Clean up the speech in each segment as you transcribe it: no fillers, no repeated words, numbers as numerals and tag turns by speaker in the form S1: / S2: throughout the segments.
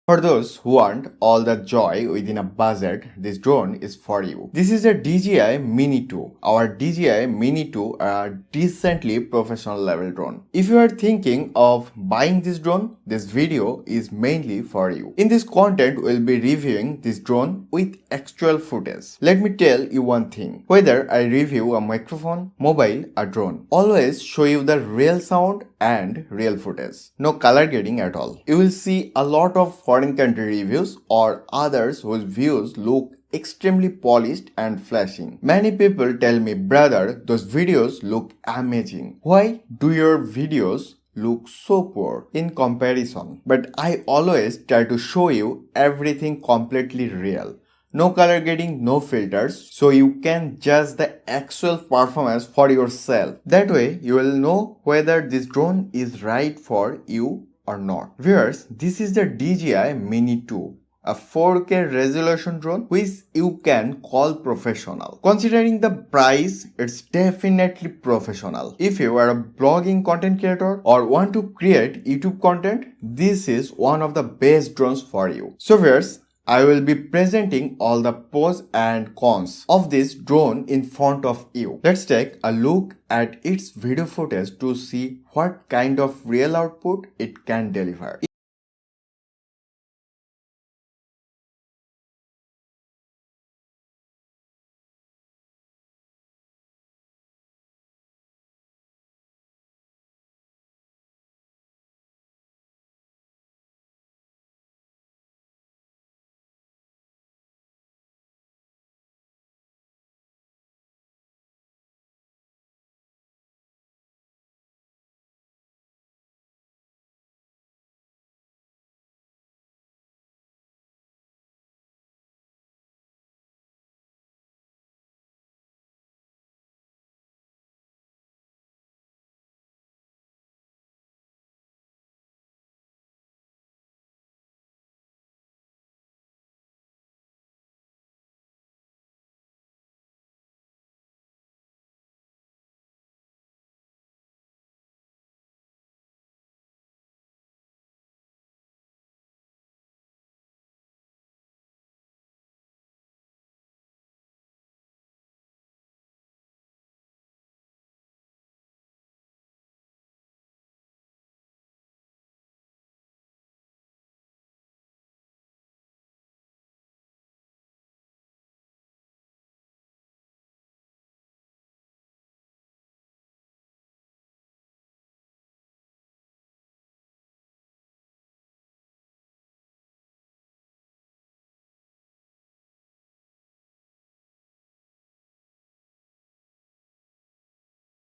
S1: For those who want all the joy within a budget, this drone is for you. This is a DJI Mini 2. Our DJI Mini 2 are a decently professional level drone. If you are thinking of buying this drone, this video is mainly for you. In this content, we'll be reviewing this drone with actual footage. Let me tell you one thing. Whether I review a microphone, mobile, or drone, always show you the real sound and real footage. No color grading at all. You will see a lot of foreign country reviews or others whose views look extremely polished and flashing. Many people tell me, brother, those videos look amazing. Why do your videos look so poor in comparison? But I always try to show you everything completely real. No color grading, no filters, so you can judge the actual performance for yourself. That way, you will know whether this drone is right for you or not. Viewers, this is the DJI Mini 2, a 4K resolution drone which you can call professional. Considering the price, it's definitely professional. If you are a blogging content creator or want to create YouTube content, this is one of the best drones for you. So viewers, I will be presenting all the pros and cons of this drone in front of you. Let's take a look at its video footage to see what kind of real output it can deliver.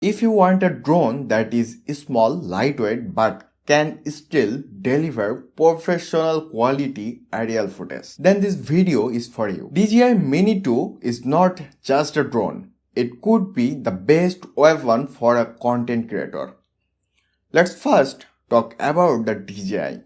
S1: If you want a drone that is small, lightweight, but can still deliver professional quality aerial footage, then this video is for you. DJI Mini 2 is not just a drone. It could be the best weapon for a content creator. Let's first talk about the DJI.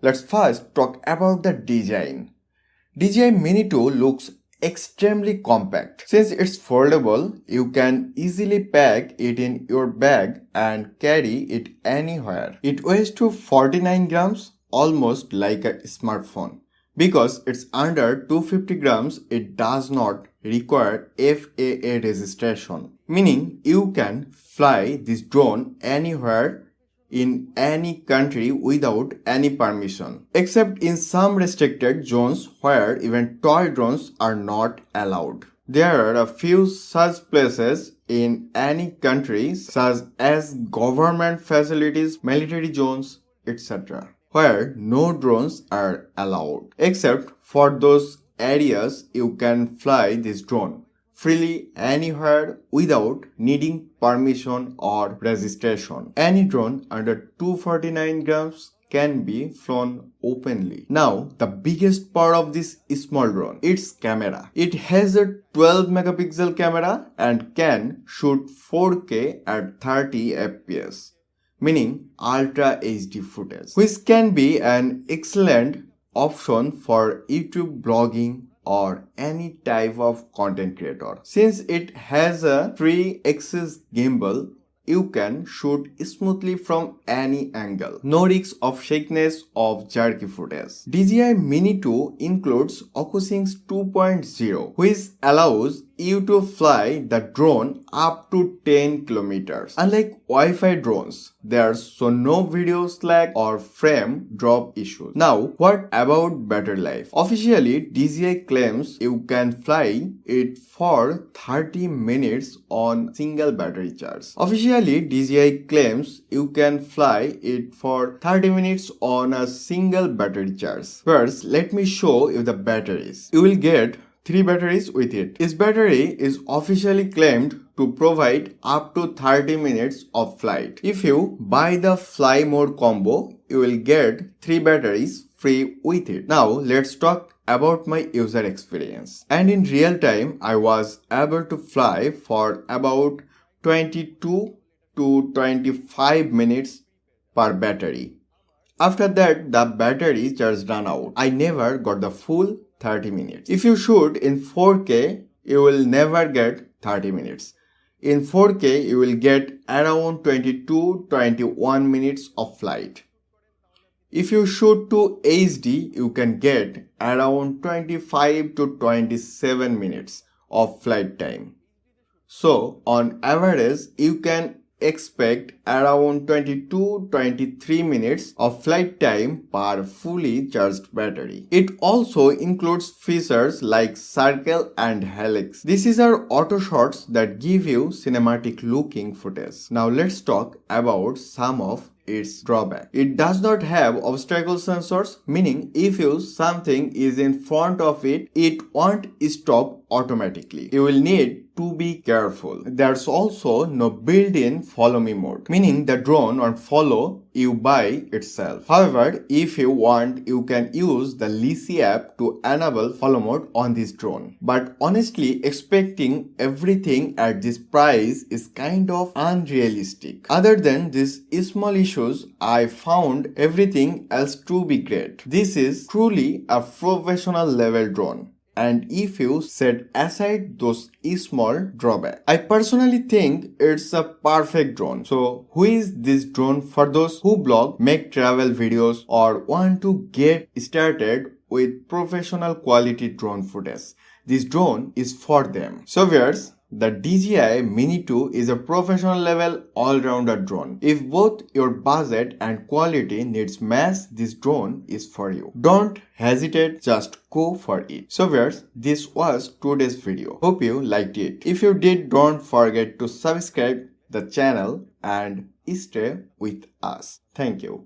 S1: DJI Mini 2 looks extremely compact. Since it's foldable, you can easily pack it in your bag and carry it anywhere. It weighs to 49 grams, almost like a smartphone. Because it's under 250 grams, it does not require FAA registration, meaning you can fly this drone anywhere in any country without any permission, except in some restricted zones where even toy drones are not allowed. There are a few such places in any country, such as government facilities, military zones, etc., where no drones are allowed. Except for those areas, you can fly this drone freely anywhere without needing permission or registration. Any drone under 249 grams can be flown openly. Now, the biggest part of this small drone, its camera. It has a 12 megapixel camera and can shoot 4K at 30 fps, meaning Ultra HD footage, which can be an excellent option for YouTube blogging or any type of content creator. Since it has a 3-axis gimbal, you can shoot smoothly from any angle. No risk of shakiness of jerky footage. DJI Mini 2 includes OcuSync 2.0, which allows you to fly the drone up to 10 kilometers. Unlike Wi-Fi drones, there's no video lag or frame drop issues. Now, what about battery life? Officially, DJI claims you can fly it for 30 minutes on single battery charge. Officially, DJI claims you can fly it for 30 minutes on a single battery charge. First, let me show you the batteries. You will get 3 batteries with it. This battery is officially claimed to provide up to 30 minutes of flight. If you buy the fly mode combo, you will get 3 batteries free with it. Now let's talk about my user experience. And in real time, I was able to fly for about 22 to 25 minutes per battery. After that, the battery charge ran out. I never got the full 30 minutes. If you shoot in 4K, you will never get 30 minutes. In 4K, you will get around 22-21 minutes of flight. If you shoot to HD, you can get around 25 to 27 minutes of flight time. So, on average, you can expect around 22-23 minutes of flight time per fully charged battery. It also includes features like circle and helix. These are auto shots that give you cinematic looking footage. Now let's talk about some of its drawback. It does not have obstacle sensors, meaning if something is in front of it, it won't stop automatically. You will need to be careful. There's also no built-in follow me mode, meaning the drone won't follow you by itself. However, if you want, you can use the Lisi app to enable follow mode on this drone. But honestly, expecting everything at this price is kind of unrealistic. Other than these small issues, I found everything else to be great. This is truly a professional level drone. And if you set aside those small drawbacks, I personally think it's a perfect drone. So who is this drone for those who blog, make travel videos, or want to get started with professional quality drone footage? This drone is for them. So viewers, the DJI Mini 2 is a professional level all-rounder drone. If both your budget and quality needs match, this drone is for you. Don't hesitate, just go for it. So viewers, this was today's video. Hope you liked it. If you did, don't forget to subscribe the channel and stay with us. Thank you.